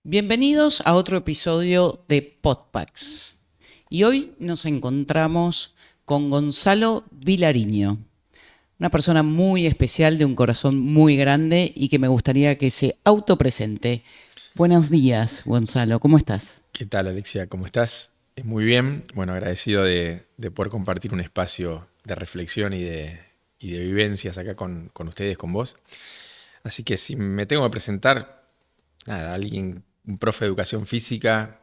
Bienvenidos a otro episodio de Podpacks. Y hoy nos encontramos con Gonzalo Vilariño, una persona muy especial de un corazón muy grande y que me gustaría que se autopresente. Buenos días, Gonzalo, ¿cómo estás? ¿Qué tal, Alexia? ¿Cómo estás? Muy bien. Bueno, agradecido de poder compartir un espacio de reflexión y de vivencias acá con ustedes, con vos. Así que si me tengo que presentar, nada, alguien, un profe de educación física,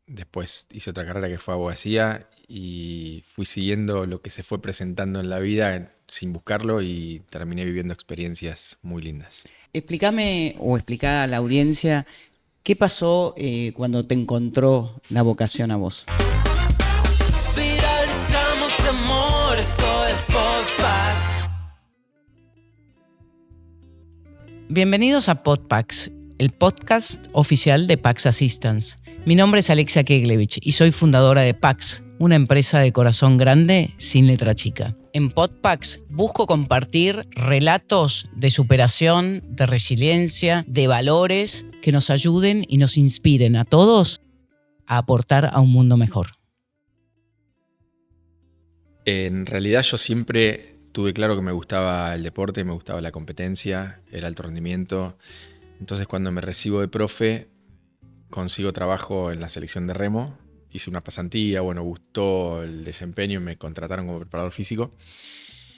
después hice otra carrera que fue abogacía y fui siguiendo lo que se fue presentando en la vida sin buscarlo y terminé viviendo experiencias muy lindas. Explícame o explica a la audiencia qué pasó cuando te encontró la vocación a vos. Viralizamos amor, esto es Podpacks. Bienvenidos a Podpacks, el podcast oficial de Pax Assistance. Mi nombre es Alexia Keglevich y soy fundadora de Pax, una empresa de corazón grande sin letra chica. En Podpacks busco compartir relatos de superación, de resiliencia, de valores que nos ayuden y nos inspiren a todos a aportar a un mundo mejor. En realidad yo siempre tuve claro que me gustaba el deporte, me gustaba la competencia, el alto rendimiento. Entonces cuando me recibo de profe, consigo trabajo en la selección de remo. Hice una pasantía, bueno, gustó el desempeño, me contrataron como preparador físico.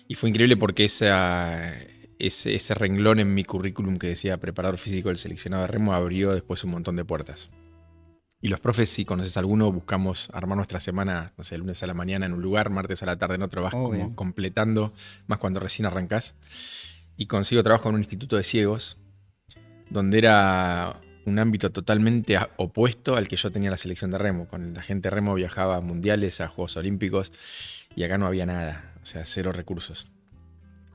Y fue increíble porque ese renglón en mi currículum que decía preparador físico del seleccionado de remo abrió después un montón de puertas. Y los profes, si conoces alguno, buscamos armar nuestra semana, no sé, lunes a la mañana en un lugar, martes a la tarde en otro, vas Obvio. como completando, más cuando recién arrancás. Y consigo trabajo en un instituto de ciegos, donde era un ámbito totalmente opuesto al que yo tenía en la selección de remo. Con la gente de remo viajaba a mundiales, a Juegos Olímpicos, y acá no había nada, o sea, cero recursos.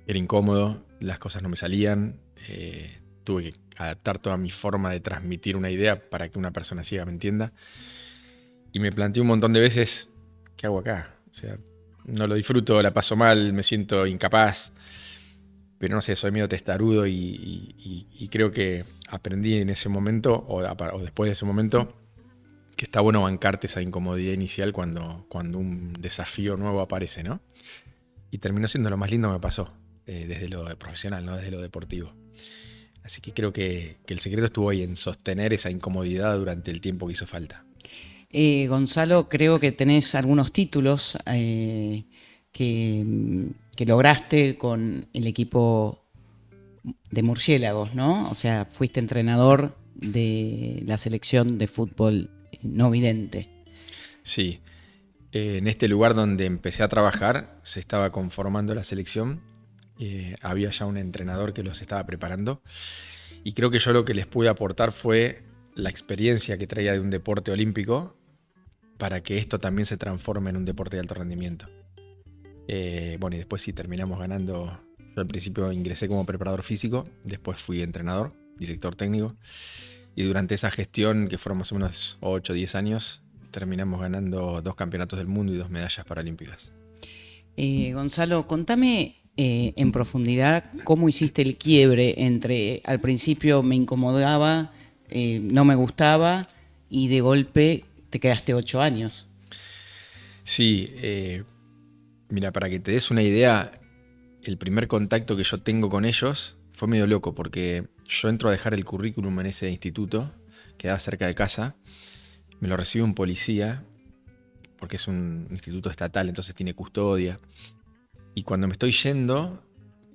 Era incómodo, las cosas no me salían, tuve que adaptar toda mi forma de transmitir una idea para que una persona ciega me entienda. Y me planteé un montón de veces, ¿qué hago acá? O sea, no lo disfruto, la paso mal, me siento incapaz, pero no sé, soy medio testarudo y creo que aprendí en ese momento, o después de ese momento, que está bueno bancarte esa incomodidad inicial cuando un desafío nuevo aparece, ¿no? Y terminó siendo lo más lindo que me pasó, desde lo profesional, no desde lo deportivo. Así que creo que el secreto estuvo ahí en sostener esa incomodidad durante el tiempo que hizo falta. Gonzalo, creo que tenés algunos títulos que lograste con el equipo de Murciélagos, ¿no? O sea, fuiste entrenador de la selección de fútbol no vidente. Sí, en este lugar donde empecé a trabajar se estaba conformando la selección, había ya un entrenador que los estaba preparando y creo que yo lo que les pude aportar fue la experiencia que traía de un deporte olímpico para que esto también se transforme en un deporte de alto rendimiento. Bueno, y después sí terminamos ganando. Yo al principio ingresé como preparador físico, después fui entrenador, director técnico, y durante esa gestión, que fueron más o menos 8 o 10 años, terminamos ganando 2 campeonatos del mundo y 2 medallas paralímpicas. Gonzalo, contame en profundidad cómo hiciste el quiebre entre al principio me incomodaba, no me gustaba y de golpe te quedaste 8 años. Sí, mira, para que te des una idea, el primer contacto que yo tengo con ellos fue medio loco, porque yo entro a dejar el currículum en ese instituto, quedaba cerca de casa, me lo recibe un policía, porque es un instituto estatal, entonces tiene custodia. Y cuando me estoy yendo,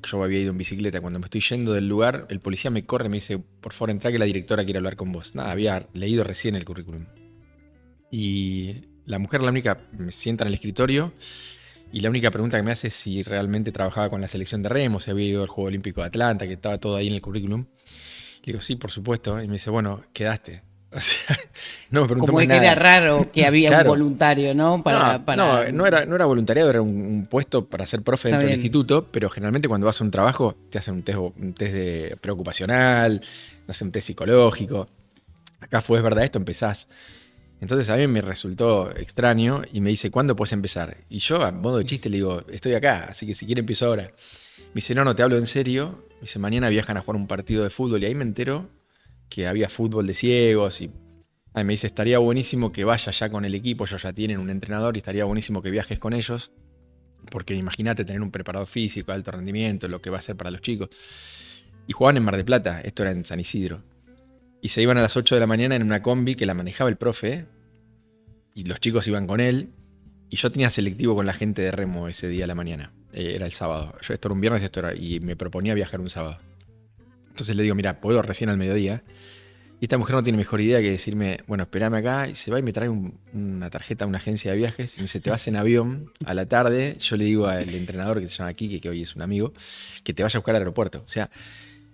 yo había ido en bicicleta, cuando me estoy yendo del lugar, el policía me corre y me dice, por favor, entra que la directora quiere hablar con vos. Nada, había leído recién el currículum. Y la mujer, la única, me sienta en el escritorio y la única pregunta que me hace es si realmente trabajaba con la selección de remo, si había ido al Juego Olímpico de Atlanta, que estaba todo ahí en el currículum. Le digo, sí, por supuesto. Y me dice, bueno, quedaste. O sea, no me preguntó Como más es que era nada. raro que había un Claro. voluntario, ¿no? No era voluntariado, era un puesto para ser profe Está dentro del bien. instituto, pero generalmente cuando vas a un trabajo te hacen un test de preocupacional, no sé, un test psicológico. Acá fue, es verdad, esto empezás. Entonces a mí me resultó extraño y me dice, ¿cuándo puedes empezar? Y yo, a modo de chiste, le digo, estoy acá, así que si quiere empiezo ahora. Me dice, no, te hablo en serio. Me dice, mañana viajan a jugar un partido de fútbol y ahí me entero que había fútbol de ciegos y me dice, estaría buenísimo que vayas ya con el equipo, ellos ya tienen un entrenador y estaría buenísimo que viajes con ellos, porque imagínate tener un preparador físico de alto rendimiento, lo que va a ser para los chicos. Y jugaban en Mar del Plata, esto era en San Isidro. Y se iban a las 8 de la mañana en una combi que la manejaba el profe, y los chicos iban con él, y yo tenía selectivo con la gente de remo ese día a la mañana. Era el sábado. Esto era un viernes y me proponía viajar un sábado. Entonces le digo, mira, puedo recién al mediodía. Y esta mujer no tiene mejor idea que decirme, bueno, espérame acá. Y se va y me trae una tarjeta a una agencia de viajes. Y me dice, te vas en avión a la tarde. Yo le digo al entrenador que se llama Kike, que hoy es un amigo, que te vaya a buscar al aeropuerto. O sea,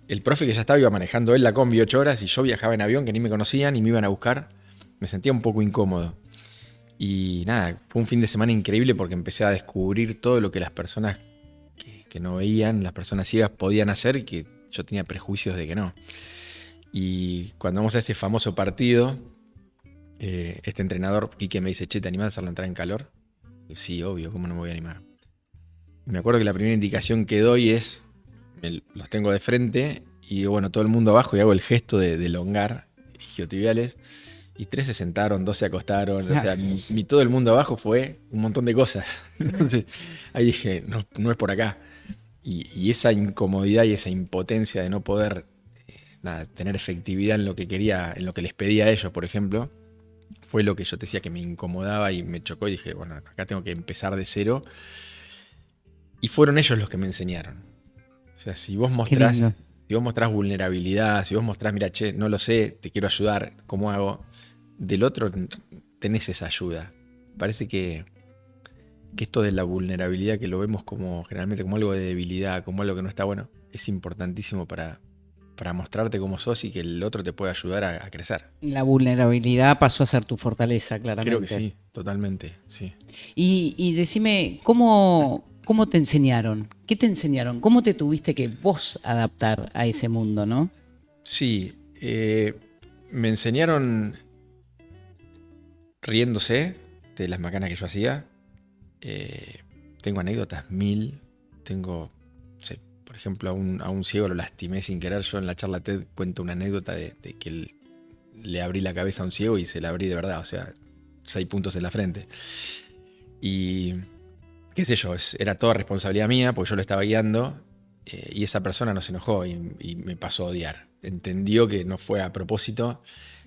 el profe que ya estaba iba manejando él la combi 8 horas y yo viajaba en avión que ni me conocían y me iban a buscar. Me sentía un poco incómodo. Y nada, fue un fin de semana increíble porque empecé a descubrir todo lo que las personas que no veían, las personas ciegas, podían hacer y que yo tenía prejuicios de que no. Y cuando vamos a ese famoso partido, este entrenador, Quique, me dice, che, ¿te animás a hacerla entrar en calor? Y sí, obvio, ¿cómo no me voy a animar? Y me acuerdo que la primera indicación que doy es, los tengo de frente y digo, bueno, todo el mundo abajo y hago el gesto de elongar isquiotibiales. Y 3 se sentaron, 2 se acostaron, o sea, todo el mundo abajo fue un montón de cosas. Entonces ahí dije, no es por acá. Y esa incomodidad y esa impotencia de no poder tener efectividad en lo que quería, en lo que les pedía a ellos, por ejemplo, fue lo que yo te decía que me incomodaba y me chocó y dije, bueno, acá tengo que empezar de cero. Y fueron ellos los que me enseñaron. O sea, si vos mostrás vulnerabilidad, si vos mostrás, mira, che, no lo sé, te quiero ayudar, ¿cómo hago? Del otro tenés esa ayuda. Parece que esto de la vulnerabilidad, que lo vemos generalmente como algo de debilidad, como algo que no está bueno, es importantísimo para mostrarte cómo sos y que el otro te pueda ayudar a crecer. La vulnerabilidad pasó a ser tu fortaleza, claramente. Creo que sí, totalmente, sí. Y decime, ¿cómo te enseñaron? ¿Qué te enseñaron? ¿Cómo te tuviste que vos adaptar a ese mundo, no? Sí, me enseñaron riéndose de las macanas que yo hacía. Tengo anécdotas 1000. Tengo, por ejemplo, a un ciego lo lastimé sin querer. Yo en la charla TED cuento una anécdota de que le abrí la cabeza a un ciego y se la abrí de verdad. O sea, 6 puntos en la frente. Y qué sé yo, era toda responsabilidad mía porque yo lo estaba guiando. Y esa persona no se enojó y me pasó a odiar. Entendió que no fue a propósito.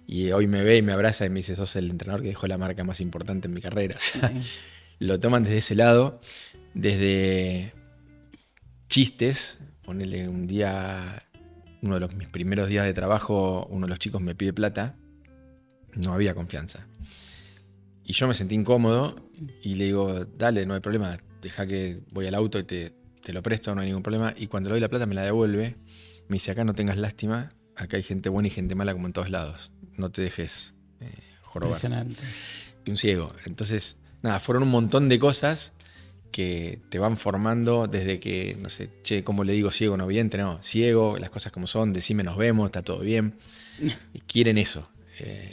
Y hoy me ve y me abraza y me dice, sos el entrenador que dejó la marca más importante en mi carrera. O sea, lo toman desde ese lado, desde chistes. Ponele un día, uno de mis primeros días de trabajo, uno de los chicos me pide plata. No había confianza. Y yo me sentí incómodo y le digo, dale, no hay problema. Deja que voy al auto y te lo presto, no hay ningún problema. Y cuando le doy la plata me la devuelve. Me dice, acá no tengas lástima. Acá hay gente buena y gente mala como en todos lados. No te dejes jorobar. Impresionante. Y un ciego. Entonces, nada, fueron un montón de cosas que te van formando desde que, no sé, che, ¿cómo le digo ciego no vidente? No, ciego, las cosas como son, decime nos vemos, está todo bien. Y quieren eso.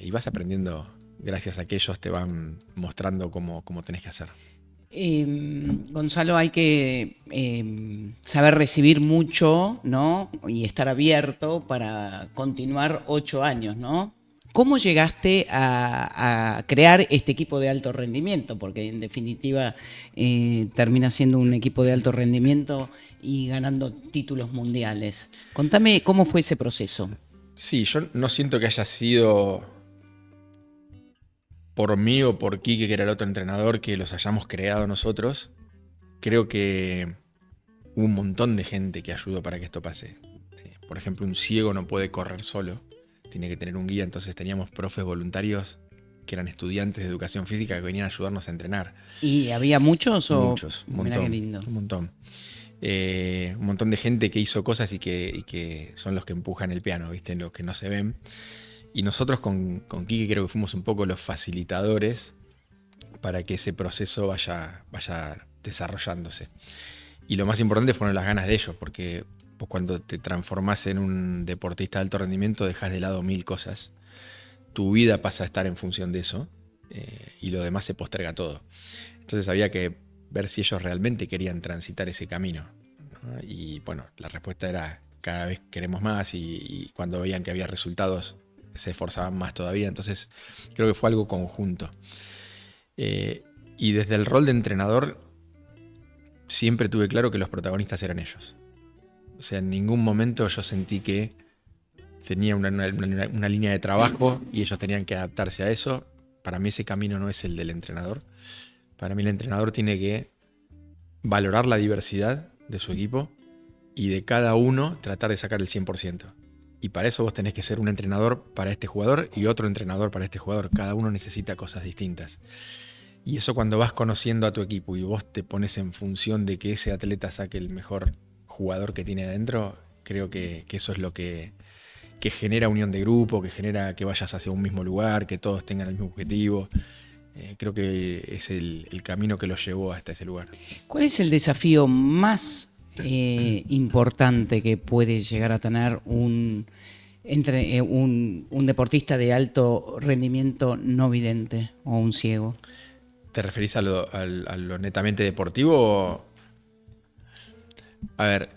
Y vas aprendiendo gracias a que ellos te van mostrando cómo tenés que hacer. Gonzalo, hay que saber recibir mucho, ¿no? Y estar abierto para continuar 8 años, ¿no? ¿Cómo llegaste a crear este equipo de alto rendimiento? Porque en definitiva termina siendo un equipo de alto rendimiento y ganando títulos mundiales. Contame cómo fue ese proceso. Sí, yo no siento que haya sido por mí o por Quique, que era el otro entrenador, que los hayamos creado nosotros. Creo que hubo un montón de gente que ayudó para que esto pase. Por ejemplo, un ciego no puede correr solo, tiene que tener un guía, entonces teníamos profes voluntarios que eran estudiantes de educación física que venían a ayudarnos a entrenar. ¿Y había muchos? Muchos, un Mirá montón. qué lindo. Un montón. Un montón de gente que hizo cosas y que son los que empujan el piano, ¿viste? Los que no se ven. Y nosotros con Quique creo que fuimos un poco los facilitadores para que ese proceso vaya desarrollándose. Y lo más importante fueron las ganas de ellos, porque vos cuando te transformás en un deportista de alto rendimiento dejás de lado 1000 cosas. Tu vida pasa a estar en función de eso y lo demás se posterga todo. Entonces había que ver si ellos realmente querían transitar ese camino, ¿no? Y bueno, la respuesta era cada vez queremos más y cuando veían que había resultados se esforzaban más todavía. Entonces creo que fue algo conjunto. Y desde el rol de entrenador siempre tuve claro que los protagonistas eran ellos. O sea, en ningún momento yo sentí que tenía una línea de trabajo y ellos tenían que adaptarse a eso. Para mí ese camino no es el del entrenador. Para mí el entrenador tiene que valorar la diversidad de su equipo y de cada uno tratar de sacar el 100%. Y para eso vos tenés que ser un entrenador para este jugador y otro entrenador para este jugador. Cada uno necesita cosas distintas. Y eso cuando vas conociendo a tu equipo y vos te pones en función de que ese atleta saque el mejor jugador que tiene adentro, creo que eso es lo que genera unión de grupo, que genera que vayas hacia un mismo lugar, que todos tengan el mismo objetivo. Creo que es el camino que los llevó hasta ese lugar. ¿Cuál es el desafío más importante que puede llegar a tener un deportista de alto rendimiento no vidente o un ciego? ¿Te referís a lo netamente deportivo? A ver,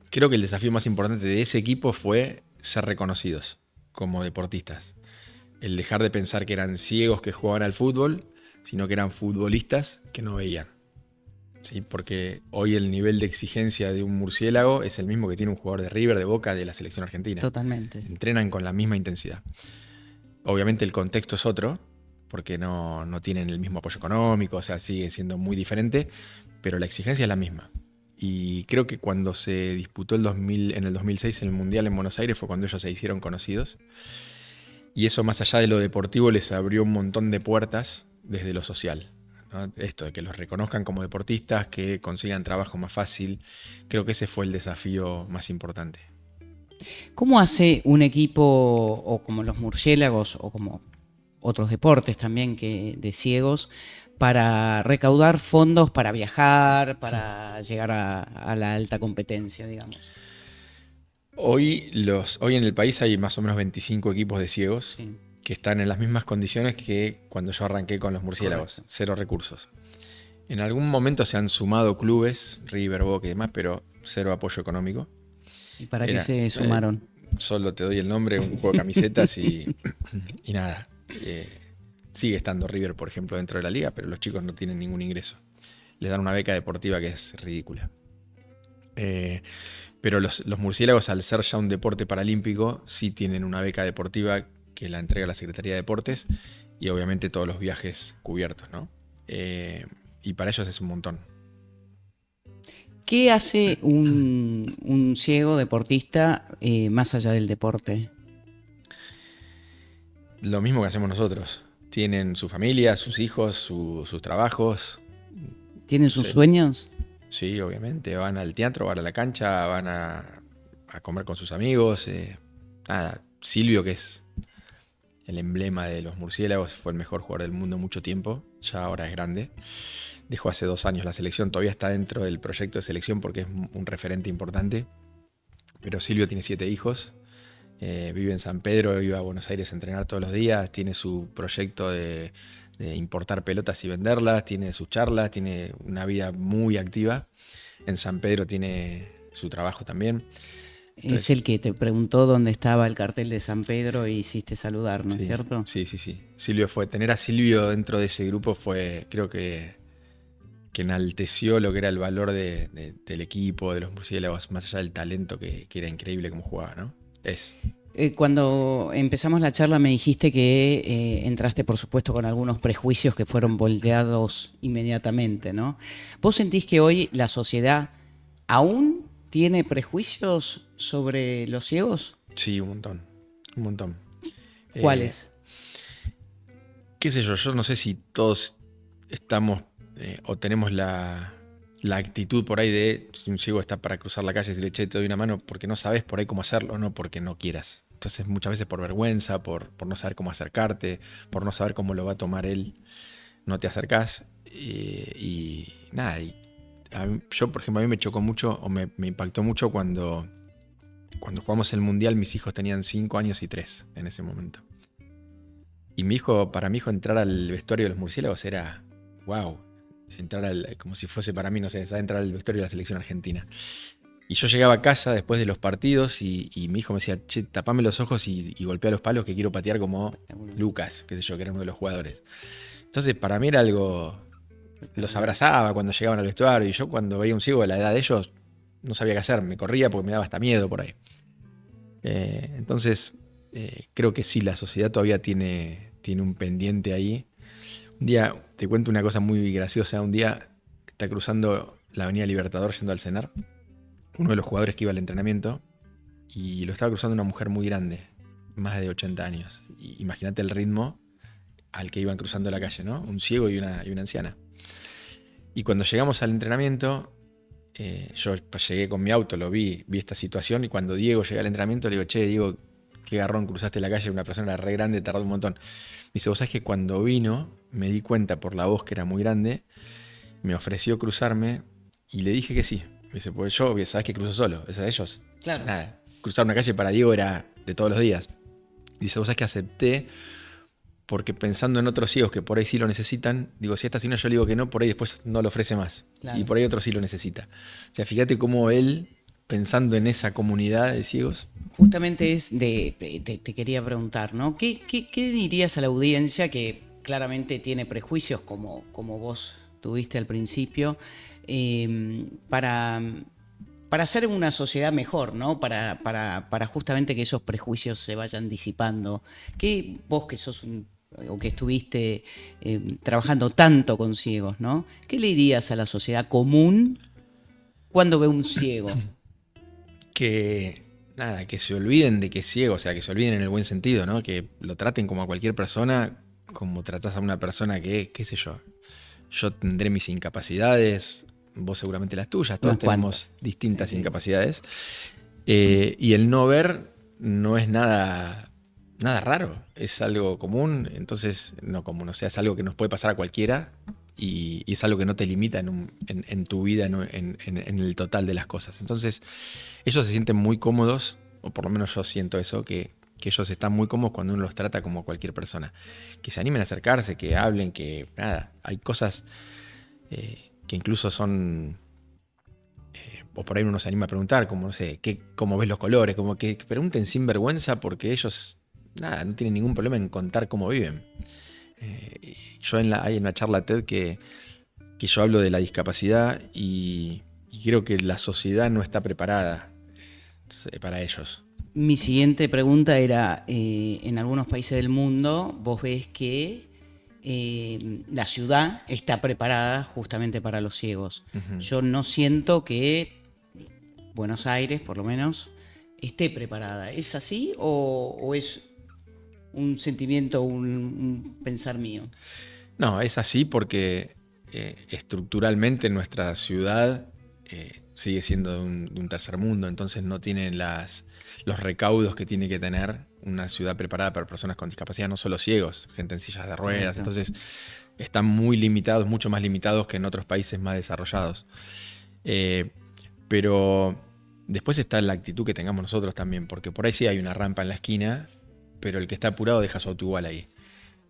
creo que el desafío más importante de ese equipo fue ser reconocidos como deportistas. El dejar de pensar que eran ciegos que jugaban al fútbol, sino que eran futbolistas que no veían. ¿Sí? Porque hoy el nivel de exigencia de un murciélago es el mismo que tiene un jugador de River, de Boca, de la selección argentina. Totalmente. Entrenan con la misma intensidad. Obviamente el contexto es otro, porque no tienen el mismo apoyo económico, o sea, sigue siendo muy diferente, pero la exigencia es la misma. Y creo que cuando se disputó en el 2006 el Mundial en Buenos Aires fue cuando ellos se hicieron conocidos. Y eso, más allá de lo deportivo, les abrió un montón de puertas desde lo social, ¿no? Esto de que los reconozcan como deportistas, que consigan trabajo más fácil, creo que ese fue el desafío más importante. ¿Cómo hace un equipo, o como los murciélagos, o como otros deportes también de ciegos, para recaudar fondos para viajar, para llegar a la alta competencia, digamos? Hoy en el país hay más o menos 25 equipos de ciegos, sí, que están en las mismas condiciones que cuando yo arranqué con los murciélagos. Correcto. 0 recursos. En algún momento se han sumado clubes, River, Boca y demás, pero 0 apoyo económico. ¿Y para qué se sumaron? Solo te doy el nombre, un juego de camisetas y nada. Sigue estando River, por ejemplo, dentro de la liga, pero los chicos no tienen ningún ingreso. Les dan una beca deportiva que es ridícula. Pero los murciélagos, al ser ya un deporte paralímpico, sí tienen una beca deportiva que la entrega la Secretaría de Deportes y obviamente todos los viajes cubiertos, ¿no? Y para ellos es un montón. ¿Qué hace un ciego deportista más allá del deporte? Lo mismo que hacemos nosotros. Tienen su familia, sus hijos, sus trabajos. ¿Tienen sus sueños? Sí, obviamente. Van al teatro, van a la cancha, van a comer con sus amigos. Silvio, que es el emblema de los murciélagos, fue el mejor jugador del mundo mucho tiempo. Ya ahora es grande. Dejó hace 2 años la selección. Todavía está dentro del proyecto de selección porque es un referente importante. Pero Silvio tiene 7 hijos. Vive en San Pedro, iba a Buenos Aires a entrenar todos los días, tiene su proyecto de importar pelotas y venderlas, tiene sus charlas, tiene una vida muy activa. En San Pedro tiene su trabajo también. Entonces, es el que te preguntó dónde estaba el cartel de San Pedro y hiciste saludar, ¿no es cierto? Sí. Tener a Silvio dentro de ese grupo creo que enalteció lo que era el valor del equipo, de los murciélagos, más allá del talento que era increíble como jugaba, ¿no? Cuando empezamos la charla me dijiste que entraste, por supuesto, con algunos prejuicios que fueron volteados inmediatamente, ¿no? ¿Vos sentís que hoy la sociedad aún tiene prejuicios sobre los ciegos? Sí, un montón. ¿Cuáles? Qué sé yo no sé si todos estamos o tenemos la actitud por ahí de si un ciego está para cruzar la calle, si le te doy una mano porque no sabes por ahí cómo hacerlo, no porque no quieras. Entonces muchas veces por vergüenza, por no saber cómo acercarte, por no saber cómo lo va a tomar él, no te acercás. Yo, por ejemplo, a mí me chocó mucho o me impactó mucho cuando jugamos el Mundial. Mis hijos tenían 5 años y 3 en ese momento. Y para mi hijo entrar al vestuario de los murciélagos era wow. Como si fuese para mí, no sé, entrar al vestuario de la selección argentina. Y yo llegaba a casa después de los partidos y mi hijo me decía, che, tapame los ojos y golpea los palos que quiero patear como Lucas, qué sé yo, que era uno de los jugadores. Entonces, para mí era algo... Los abrazaba cuando llegaban al vestuario y yo cuando veía un ciego a la edad de ellos no sabía qué hacer, me corría porque me daba hasta miedo por ahí. Entonces, creo que sí, la sociedad todavía tiene un pendiente ahí. Un día, te cuento una cosa muy graciosa, un día está cruzando la avenida Libertador yendo al cenar, uno de los jugadores que iba al entrenamiento, y lo estaba cruzando una mujer muy grande, más de 80 años. Y imagínate el ritmo al que iban cruzando la calle, ¿no? Un ciego y una anciana. Y cuando llegamos al entrenamiento, yo llegué con mi auto, lo vi esta situación, y cuando Diego llega al entrenamiento le digo, che, Diego, qué garrón, cruzaste la calle, una persona re grande, tardó un montón. Me dice, vos sabés que cuando vino, me di cuenta por la voz que era muy grande, me ofreció cruzarme y le dije que sí. Me dice, pues yo, sabés que cruzo solo, es de ellos. Claro. Nada, cruzar una calle para Diego era de todos los días. Dice, vos sabés que acepté porque pensando en otros ciegos que por ahí sí lo necesitan, digo, si esta señora yo le digo que no, por ahí después no lo ofrece más. Claro. Y por ahí otro sí lo necesita. O sea, fíjate cómo él, pensando en esa comunidad de ciegos... Justamente te quería preguntar, ¿no? ¿Qué dirías a la audiencia que claramente tiene prejuicios como vos tuviste al principio, para hacer una sociedad mejor, ¿no? Para justamente que esos prejuicios se vayan disipando? ¿Qué vos que sos o que estuviste trabajando tanto con ciegos, ¿no? ¿Qué le dirías a la sociedad común cuando ve un ciego? Que se olviden de que es ciego, o sea, que se olviden en el buen sentido, ¿no? Que lo traten como a cualquier persona, como tratás a una persona que, qué sé yo tendré mis incapacidades, vos seguramente las tuyas, todos tenemos distintas incapacidades. Y el no ver no es nada raro, es algo común, entonces, no común, o sea, es algo que nos puede pasar a cualquiera y es algo que no te limita en tu vida, en el total de las cosas. Entonces, ellos se sienten muy cómodos, o por lo menos yo siento eso, que ellos están muy cómodos cuando uno los trata como cualquier persona. Que se animen a acercarse, que hablen, que nada, hay cosas que incluso son... o por ahí uno se anima a preguntar, como no sé, cómo ves los colores, como que pregunten sin vergüenza porque ellos, nada, no tienen ningún problema en contar cómo viven. Yo hay una charla TED que yo hablo de la discapacidad y creo que la sociedad no está preparada para ellos. Mi siguiente pregunta era, en algunos países del mundo vos ves que la ciudad está preparada justamente para los ciegos. Uh-huh. Yo no siento que Buenos Aires, por lo menos, esté preparada. ¿Es así o es un sentimiento, un pensar mío? No, es así porque estructuralmente nuestra ciudad sigue siendo de un tercer mundo, entonces no tienen los recaudos que tiene que tener una ciudad preparada para personas con discapacidad, no solo ciegos, gente en sillas de ruedas. Entonces están muy limitados, mucho más limitados que en otros países más desarrollados. Pero después está la actitud que tengamos nosotros también, porque por ahí sí hay una rampa en la esquina, pero el que está apurado deja su auto igual ahí.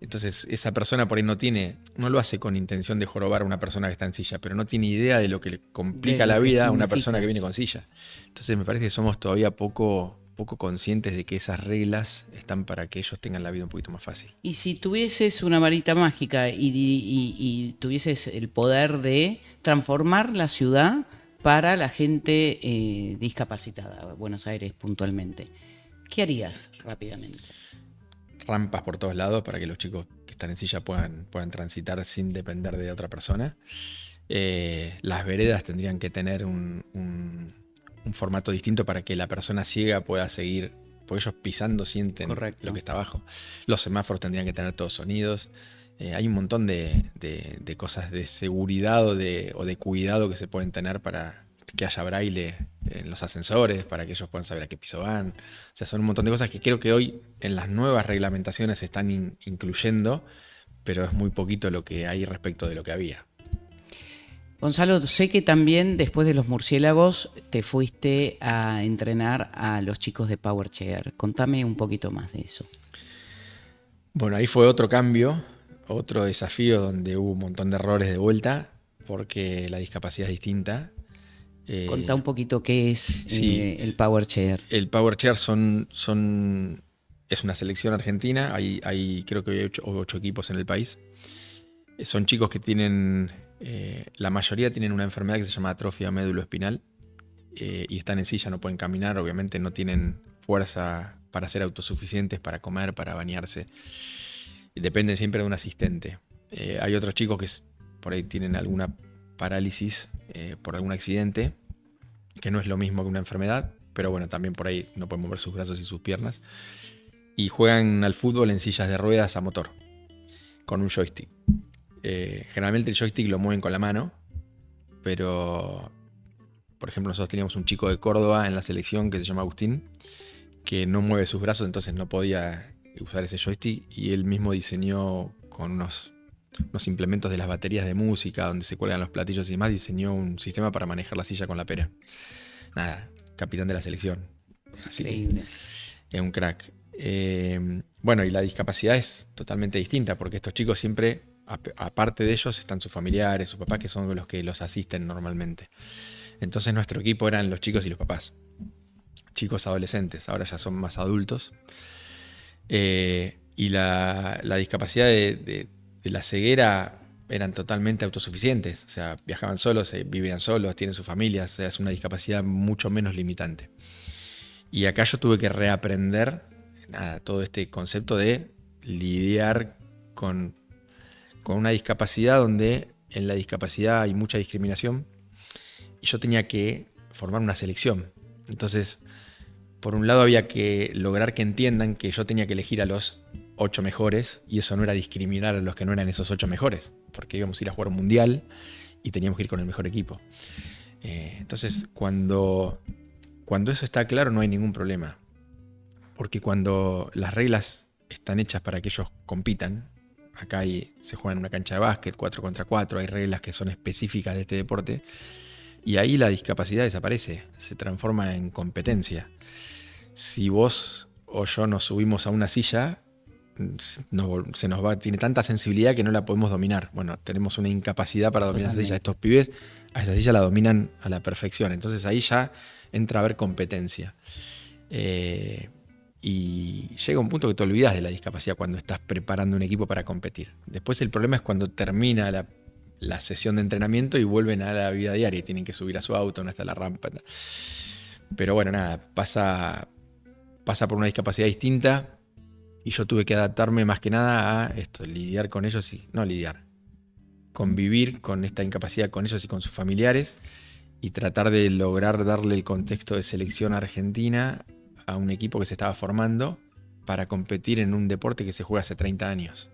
Entonces esa persona por ahí no lo hace con intención de jorobar a una persona que está en silla, pero no tiene idea de lo que le complica la vida a una persona que viene con silla. Entonces me parece que somos todavía poco conscientes de que esas reglas están para que ellos tengan la vida un poquito más fácil. Y si tuvieses una varita mágica y tuvieses el poder de transformar la ciudad para la gente discapacitada, Buenos Aires puntualmente, ¿qué harías rápidamente? Rampas por todos lados para que los chicos que están en silla puedan transitar sin depender de otra persona. Las veredas tendrían que tener un formato distinto para que la persona ciega pueda seguir, porque ellos pisando sienten Correcto. Lo que está abajo. Los semáforos tendrían que tener todos sonidos. Hay un montón de cosas de seguridad o de cuidado que se pueden tener para que haya braille en los ascensores, para que ellos puedan saber a qué piso van. O sea, son un montón de cosas que creo que hoy en las nuevas reglamentaciones se están incluyendo, pero es muy poquito lo que hay respecto de lo que había. Gonzalo, sé que también después de los murciélagos te fuiste a entrenar a los chicos de Power Chair. Contame un poquito más de eso. Bueno, ahí fue otro cambio, otro desafío donde hubo un montón de errores de vuelta, porque la discapacidad es distinta. Contá un poquito qué es sí. el Power Chair. El Power Chair es una selección argentina. Hay creo que hay 8 equipos en el país. Son chicos que tienen, la mayoría tienen una enfermedad que se llama atrofia médulo-espinal y están en silla, no pueden caminar, obviamente no tienen fuerza para ser autosuficientes, para comer, para bañarse. Y dependen siempre de un asistente. Hay otros chicos que por ahí tienen alguna parálisis por algún accidente, que no es lo mismo que una enfermedad, pero bueno, también por ahí no pueden mover sus brazos y sus piernas. Y juegan al fútbol en sillas de ruedas a motor, con un joystick. Generalmente el joystick lo mueven con la mano, pero por ejemplo nosotros teníamos un chico de Córdoba en la selección que se llama Agustín, que no mueve sus brazos, entonces no podía usar ese joystick, y él mismo diseñó con unos implementos de las baterías de música donde se cuelgan los platillos y demás, diseñó un sistema para manejar la silla con la pera. Nada, capitán de la selección. Así Increíble. Es un crack. Bueno, y la discapacidad es totalmente distinta, porque estos chicos siempre, aparte de ellos, están sus familiares, sus papás, que son los que los asisten normalmente. Entonces nuestro equipo eran los chicos y los papás. Chicos adolescentes, ahora ya son más adultos. Y la discapacidad de la ceguera eran totalmente autosuficientes. O sea, viajaban solos, vivían solos, tienen sus familias. O sea, es una discapacidad mucho menos limitante. Y acá yo tuve que reaprender todo este concepto de lidiar con una discapacidad donde en la discapacidad hay mucha discriminación. Y yo tenía que formar una selección. Entonces, por un lado había que lograr que entiendan que yo tenía que elegir a los 8 mejores, y eso no era discriminar a los que no eran esos 8 mejores, porque íbamos a ir a jugar un mundial y teníamos que ir con el mejor equipo. Entonces, cuando eso está claro, no hay ningún problema. Porque cuando las reglas están hechas para que ellos compitan, acá se juega en una cancha de básquet, 4 contra 4, hay reglas que son específicas de este deporte, y ahí la discapacidad desaparece, se transforma en competencia. Si vos o yo nos subimos a una silla, tiene tanta sensibilidad que no la podemos dominar. Bueno, tenemos una incapacidad para dominar esa silla. Estos pibes a esa silla la dominan a la perfección. Entonces ahí ya entra a haber competencia. Y llega un punto que te olvidas de la discapacidad cuando estás preparando un equipo para competir. Después el problema es cuando termina la sesión de entrenamiento y vuelven a la vida diaria y tienen que subir a su auto, no está la rampa. Pero bueno, nada, pasa por una discapacidad distinta, y yo tuve que adaptarme más que nada a esto, lidiar con ellos convivir con esta incapacidad con ellos y con sus familiares, y tratar de lograr darle el contexto de selección argentina a un equipo que se estaba formando para competir en un deporte que se juega hace 30 años.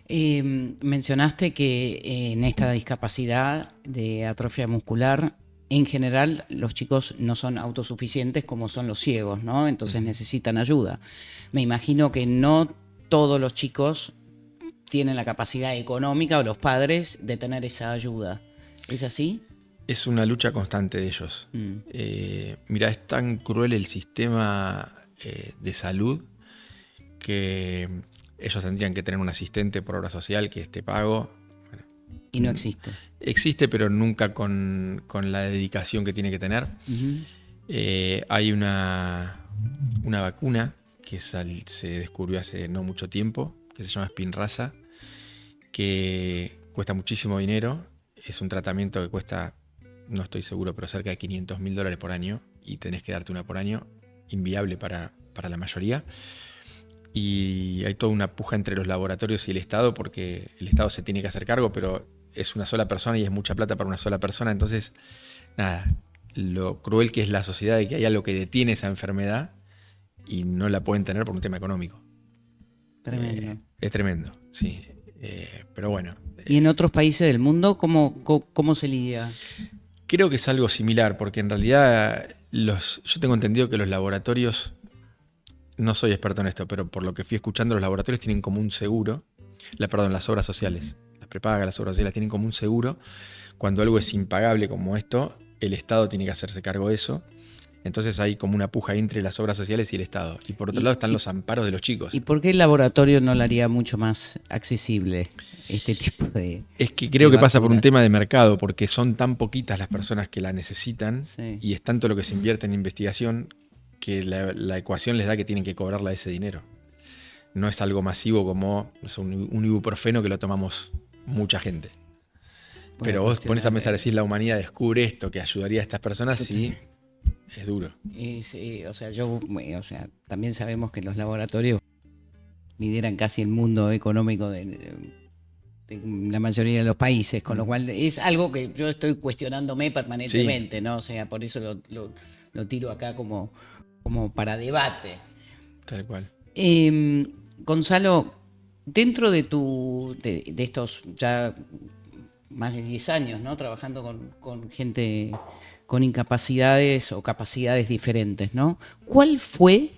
Mencionaste que en esta discapacidad de atrofia muscular, en general los chicos no son autosuficientes como son los ciegos, ¿no? Entonces necesitan ayuda. Me imagino que no todos los chicos tienen la capacidad económica, o los padres, de tener esa ayuda. ¿Es así? Es una lucha constante de ellos. Mira, es tan cruel el sistema de salud que ellos tendrían que tener un asistente por obra social que esté pago. Bueno, y no existe. Existe, pero nunca con la dedicación que tiene que tener. Hay una vacuna que se descubrió hace no mucho tiempo, que se llama Spinraza, que cuesta muchísimo dinero. Es un tratamiento que cuesta, no estoy seguro, pero cerca de $500.000 por año, y tenés que darte una por año, inviable para la mayoría. Y hay toda una puja entre los laboratorios y el Estado, porque el Estado se tiene que hacer cargo, pero es una sola persona y es mucha plata para una sola persona. Entonces, nada, lo cruel que es la sociedad de que hay algo que detiene esa enfermedad y no la pueden tener por un tema económico. Tremendo. Es tremendo, sí. Pero bueno. ¿Y en otros países del mundo cómo se lidia? Creo que es algo similar, porque en realidad yo tengo entendido que los laboratorios, no soy experto en esto, pero por lo que fui escuchando, los laboratorios tienen como un seguro, las obras sociales, las prepagas, las obras sociales tienen como un seguro. Cuando algo es impagable como esto, el Estado tiene que hacerse cargo de eso. Entonces hay como una puja entre las obras sociales y el Estado. Y por otro lado están los amparos de los chicos. ¿Y por qué el laboratorio no lo haría mucho más accesible este tipo de... Es que creo que pasa por un vacunas? tema de mercado, porque son tan poquitas las personas que la necesitan Sí. y es tanto lo que se invierte en investigación que la ecuación les da que tienen que cobrarla ese dinero. No es algo masivo como no sé, un ibuprofeno que lo tomamos mucha gente. Pero vos pones a pensar, decís, la humanidad descubre esto que ayudaría a estas personas, sí, es duro. También sabemos que los laboratorios lideran casi el mundo económico de la mayoría de los países, con lo cual es algo que yo estoy cuestionándome permanentemente, ¿no? O sea, por eso lo tiro acá como para debate. Tal cual. Gonzalo, dentro de estos ya más de 10 años, ¿no? Trabajando con gente con incapacidades o capacidades diferentes, ¿no? ¿Cuál fue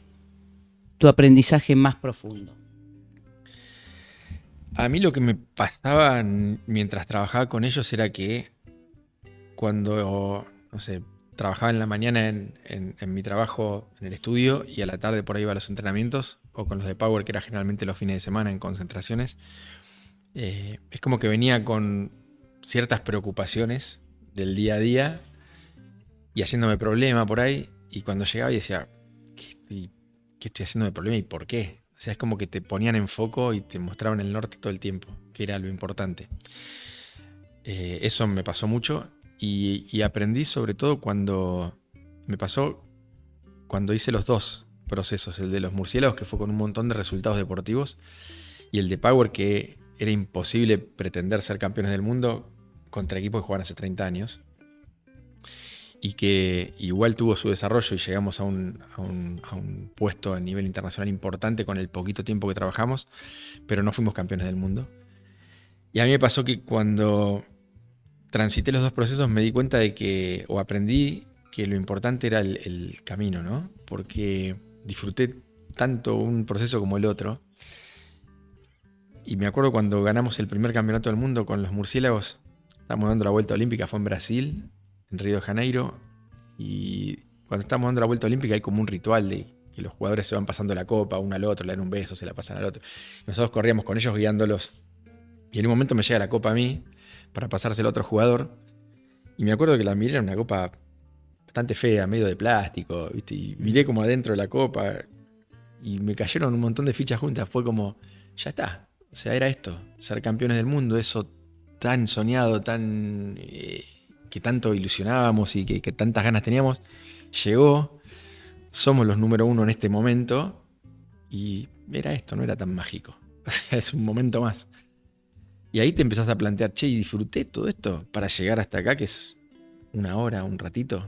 tu aprendizaje más profundo? A mí lo que me pasaba mientras trabajaba con ellos era que cuando, no sé, trabajaba en la mañana en mi trabajo en el estudio y a la tarde por ahí iba a los entrenamientos o con los de Power, que era generalmente los fines de semana en concentraciones, es como que venía con ciertas preocupaciones del día a día y haciéndome problema por ahí, y cuando llegaba y decía, ¿qué estoy haciéndome problema y por qué? O sea, es como que te ponían en foco y te mostraban el norte todo el tiempo, que era lo importante. Eso me pasó mucho y aprendí sobre todo cuando hice los dos procesos, el de los murciélagos, que fue con un montón de resultados deportivos, y el de Power, que era imposible pretender ser campeones del mundo contra equipos que jugaban hace 30 años. Y que igual tuvo su desarrollo y llegamos a un puesto a nivel internacional importante con el poquito tiempo que trabajamos, pero no fuimos campeones del mundo. Y a mí me pasó que cuando transité los dos procesos me di cuenta de que, o aprendí que lo importante era el camino, ¿no? Porque disfruté tanto un proceso como el otro. Y me acuerdo cuando ganamos el primer campeonato del mundo con los murciélagos, estábamos dando la vuelta olímpica, fue en Brasil, en Río de Janeiro, y cuando estamos dando la vuelta olímpica hay como un ritual de que los jugadores se van pasando la copa uno al otro, le dan un beso, se la pasan al otro. Nosotros corríamos con ellos guiándolos, y en un momento me llega la copa a mí para pasársela a otro jugador, y me acuerdo que la miré, era una copa bastante fea, medio de plástico, ¿viste? Y miré como adentro de la copa y me cayeron un montón de fichas juntas. Fue como, ya está, o sea, era esto, ser campeones del mundo, eso tan soñado, tan... que tanto ilusionábamos y que tantas ganas teníamos, llegó, somos los número 1 en este momento y era esto, no era tan mágico. O sea, es un momento más. Y ahí te empezás a plantear, che, y disfruté todo esto para llegar hasta acá, que es una hora, un ratito.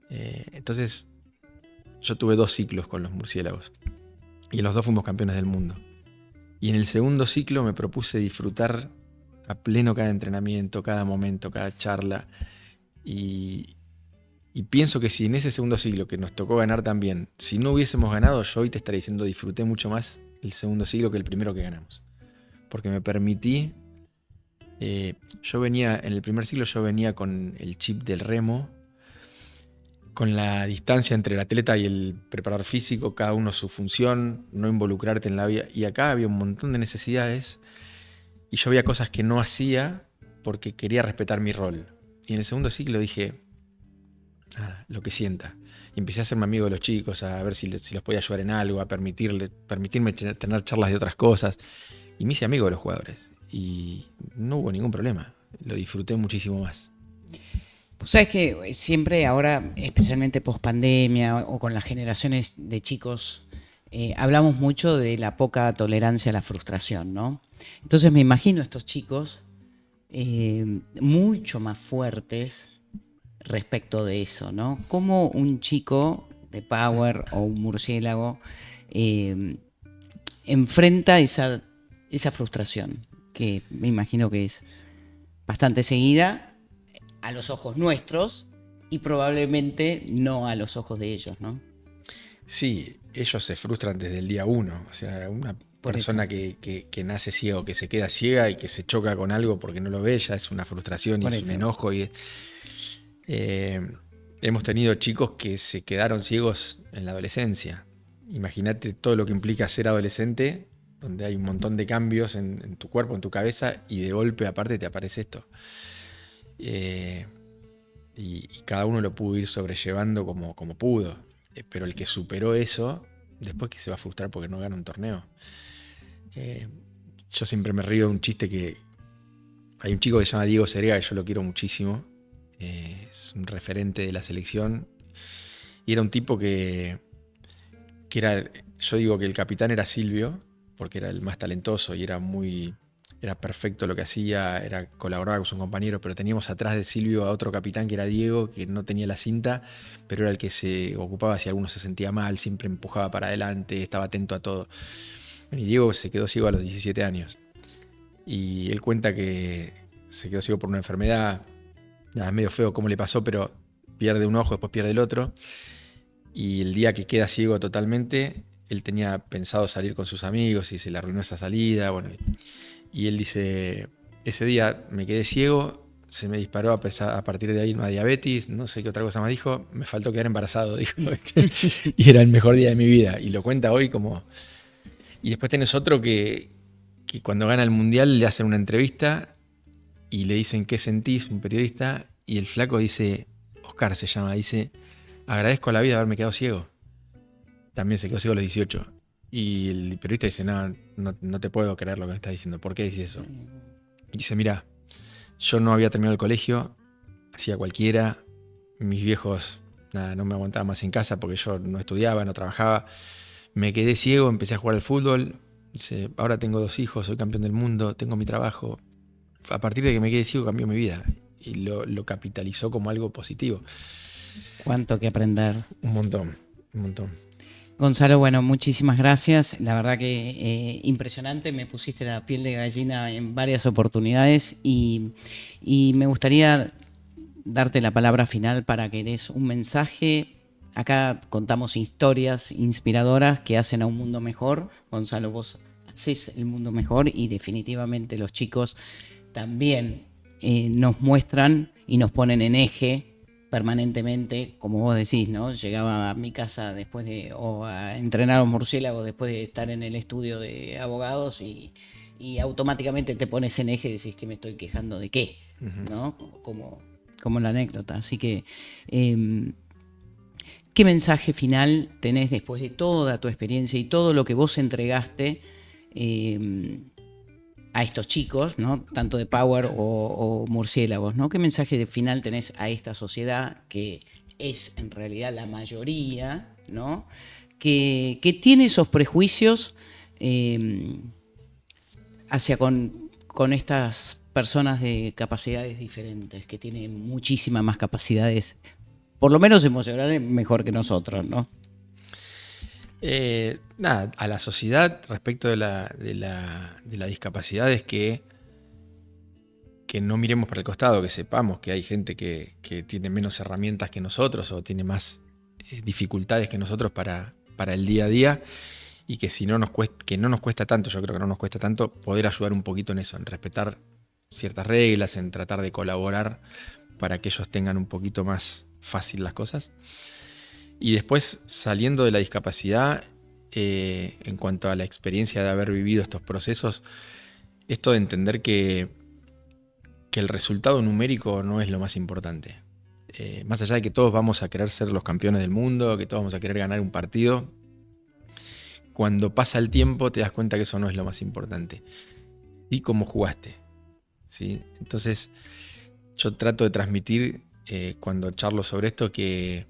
Entonces, yo tuve 2 ciclos con los murciélagos y en los 2 fuimos campeones del mundo. Y en el segundo ciclo me propuse disfrutar a pleno cada entrenamiento, cada momento, cada charla. Y pienso que si en ese segundo ciclo que nos tocó ganar también, si no hubiésemos ganado, yo hoy te estaría diciendo disfruté mucho más el segundo ciclo que el primero que ganamos. Porque me permití... yo venía, en el primer ciclo yo venía con el chip del remo, con la distancia entre el atleta y el preparador físico, cada uno su función, no involucrarte en la vida. Y acá había un montón de necesidades y yo había cosas que no hacía porque quería respetar mi rol. Y en el segundo ciclo dije, lo que sienta. Y empecé a hacerme amigo de los chicos, a ver si los podía ayudar en algo, a permitirme tener charlas de otras cosas. Y me hice amigo de los jugadores. Y no hubo ningún problema. Lo disfruté muchísimo más. Pues sabes que siempre ahora, especialmente post pandemia o con las generaciones de chicos, hablamos mucho de la poca tolerancia a la frustración, ¿no? Entonces me imagino estos chicos mucho más fuertes respecto de eso, ¿no? Como un chico de Power o un murciélago enfrenta esa frustración, que me imagino que es bastante seguida a los ojos nuestros y probablemente no a los ojos de ellos, ¿no? Sí, ellos se frustran desde el día 1. O sea, una persona que nace ciego, que se queda ciega y que se choca con algo porque no lo ve, ya es una frustración y es un enojo. hemos tenido chicos que se quedaron ciegos en la adolescencia. Imagínate todo lo que implica ser adolescente, donde hay un montón de cambios en tu cuerpo, en tu cabeza, y de golpe aparte te aparece esto. Y cada uno lo pudo ir sobrellevando como pudo. Pero el que superó eso, después que se va a frustrar porque no gana un torneo. Yo siempre me río de un chiste que hay un chico que se llama Diego Serega, que yo lo quiero muchísimo. Es un referente de la selección. Y era un tipo que era, yo digo que el capitán era Silvio, porque era el más talentoso y era perfecto lo que hacía, colaboraba con sus compañeros, pero teníamos atrás de Silvio a otro capitán que era Diego, que no tenía la cinta, pero era el que se ocupaba si alguno se sentía mal, siempre empujaba para adelante, estaba atento a todo. Y Diego se quedó ciego a los 17 años. Y él cuenta que se quedó ciego por una enfermedad, nada, medio feo cómo le pasó, pero pierde un ojo, después pierde el otro. Y el día que queda ciego totalmente, él tenía pensado salir con sus amigos y se le arruinó esa salida. Bueno, y él dice, ese día me quedé ciego, se me disparó a partir de ahí una diabetes, no sé qué otra cosa más dijo, me faltó quedar embarazado, dijo. Y era el mejor día de mi vida. Y lo cuenta hoy como... Y después tenés otro que cuando gana el Mundial le hacen una entrevista y le dicen ¿qué sentís? Un periodista, y el flaco dice, Oscar se llama, dice, agradezco a la vida haberme quedado ciego. También se quedó ciego a los 18. Y el periodista dice, no te puedo creer lo que me estás diciendo. ¿Por qué dices eso? Dice, mira, yo no había terminado el colegio, hacía cualquiera, mis viejos no me aguantaban más en casa porque yo no estudiaba, no trabajaba. Me quedé ciego, empecé a jugar al fútbol. Dice, ahora tengo 2 hijos, soy campeón del mundo, tengo mi trabajo. A partir de que me quedé ciego cambió mi vida. Y lo capitalizó como algo positivo. Cuánto que aprender. Un montón. Gonzalo, bueno, muchísimas gracias. La verdad que impresionante, me pusiste la piel de gallina en varias oportunidades y me gustaría darte la palabra final para que des un mensaje. Acá contamos historias inspiradoras que hacen a un mundo mejor. Gonzalo, vos haces el mundo mejor y definitivamente los chicos también nos muestran y nos ponen en eje permanentemente, como vos decís, ¿no? Llegaba a mi casa o a entrenar a los murciélagos después de estar en el estudio de abogados y automáticamente te pones en eje y decís que me estoy quejando de qué, ¿no? Como la anécdota. Así que, ¿qué mensaje final tenés después de toda tu experiencia y todo lo que vos entregaste a estos chicos, ¿no? Tanto de Power o Murciélagos, ¿no? ¿Qué mensaje final tenés a esta sociedad que es en realidad la mayoría, ¿no? Que tiene esos prejuicios hacia con estas personas de capacidades diferentes, que tienen muchísimas más capacidades, por lo menos emocionales, mejor que nosotros, ¿no? A la sociedad respecto de la discapacidad es que no miremos para el costado, que sepamos que hay gente que tiene menos herramientas que nosotros o tiene más dificultades que nosotros para el día a día, y que no nos cuesta tanto, yo creo que no nos cuesta tanto poder ayudar un poquito en eso, en respetar ciertas reglas, en tratar de colaborar para que ellos tengan un poquito más fácil las cosas. Y después, saliendo de la discapacidad, en cuanto a la experiencia de haber vivido estos procesos, esto de entender que el resultado numérico no es lo más importante. Más allá de que todos vamos a querer ser los campeones del mundo, que todos vamos a querer ganar un partido, cuando pasa el tiempo te das cuenta que eso no es lo más importante. Y cómo jugaste, ¿sí? Entonces, yo trato de transmitir, cuando charlo sobre esto, que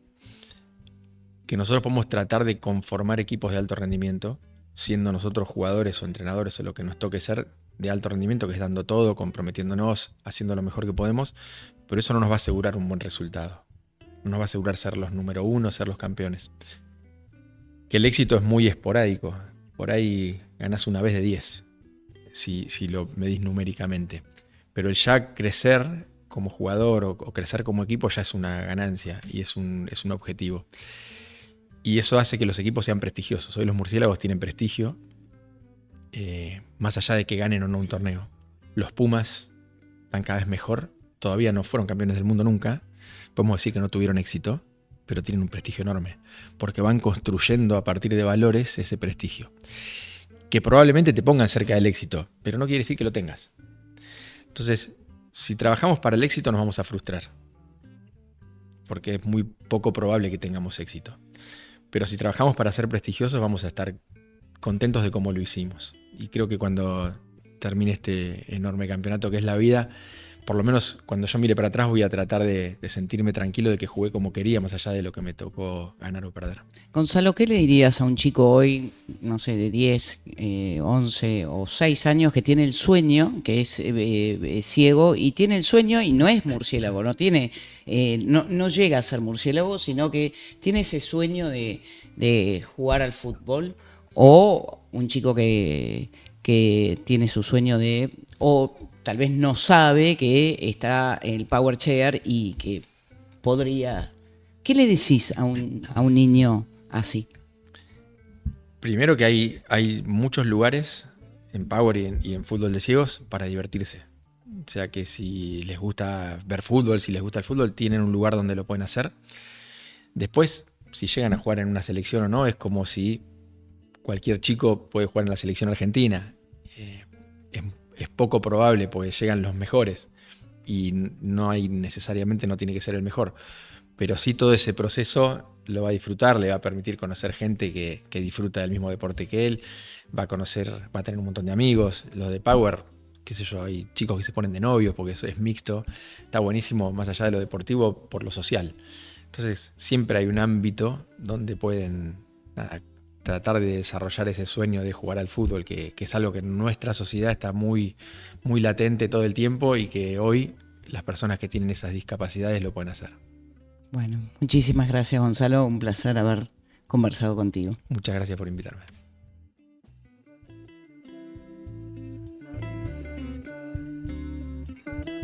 nosotros podemos tratar de conformar equipos de alto rendimiento, siendo nosotros jugadores o entrenadores o lo que nos toque ser de alto rendimiento, que es dando todo, comprometiéndonos, haciendo lo mejor que podemos, pero eso no nos va a asegurar un buen resultado. No nos va a asegurar ser los número 1, ser los campeones. Que el éxito es muy esporádico. Por ahí ganás una vez de 10, si lo medís numéricamente. Pero el ya crecer como jugador o crecer como equipo ya es una ganancia y es un objetivo. Y eso hace que los equipos sean prestigiosos. Hoy los Murciélagos tienen prestigio, más allá de que ganen o no un torneo. Los Pumas van cada vez mejor. Todavía no fueron campeones del mundo nunca, podemos decir que no tuvieron éxito, pero tienen un prestigio enorme, porque van construyendo a partir de valores ese prestigio, que probablemente te pongan cerca del éxito, pero no quiere decir que lo tengas. Entonces, si trabajamos para el éxito nos vamos a frustrar, porque es muy poco probable que tengamos éxito. Pero si trabajamos para ser prestigiosos vamos a estar contentos de cómo lo hicimos. Y creo que cuando termine este enorme campeonato que es la vida, por lo menos cuando yo mire para atrás voy a tratar de sentirme tranquilo de que jugué como quería, más allá de lo que me tocó ganar o perder. Gonzalo, ¿qué le dirías a un chico hoy, no sé, de 10, 11 o 6 años que tiene el sueño, que es ciego y tiene el sueño y no es murciélago, no llega a ser murciélago, sino que tiene ese sueño de jugar al fútbol, o un chico que tiene su sueño o tal vez no sabe que está en el power chair y que podría... ¿Qué le decís a un niño así? Primero que hay muchos lugares en power y en fútbol de ciegos para divertirse. O sea que si les gusta ver fútbol, si les gusta el fútbol, tienen un lugar donde lo pueden hacer. Después, si llegan a jugar en una selección o no, es como si cualquier chico puede jugar en la selección argentina. Es poco probable porque llegan los mejores y no tiene que ser el mejor. Pero sí todo ese proceso lo va a disfrutar, le va a permitir conocer gente que disfruta del mismo deporte que él, va a tener un montón de amigos. Los de Power, qué sé yo, hay chicos que se ponen de novios porque eso es mixto. Está buenísimo, más allá de lo deportivo, por lo social. Entonces siempre hay un ámbito donde pueden tratar de desarrollar ese sueño de jugar al fútbol, que es algo que en nuestra sociedad está muy, muy latente todo el tiempo y que hoy las personas que tienen esas discapacidades lo pueden hacer. Bueno, muchísimas gracias, Gonzalo. Un placer haber conversado contigo. Muchas gracias por invitarme. Sa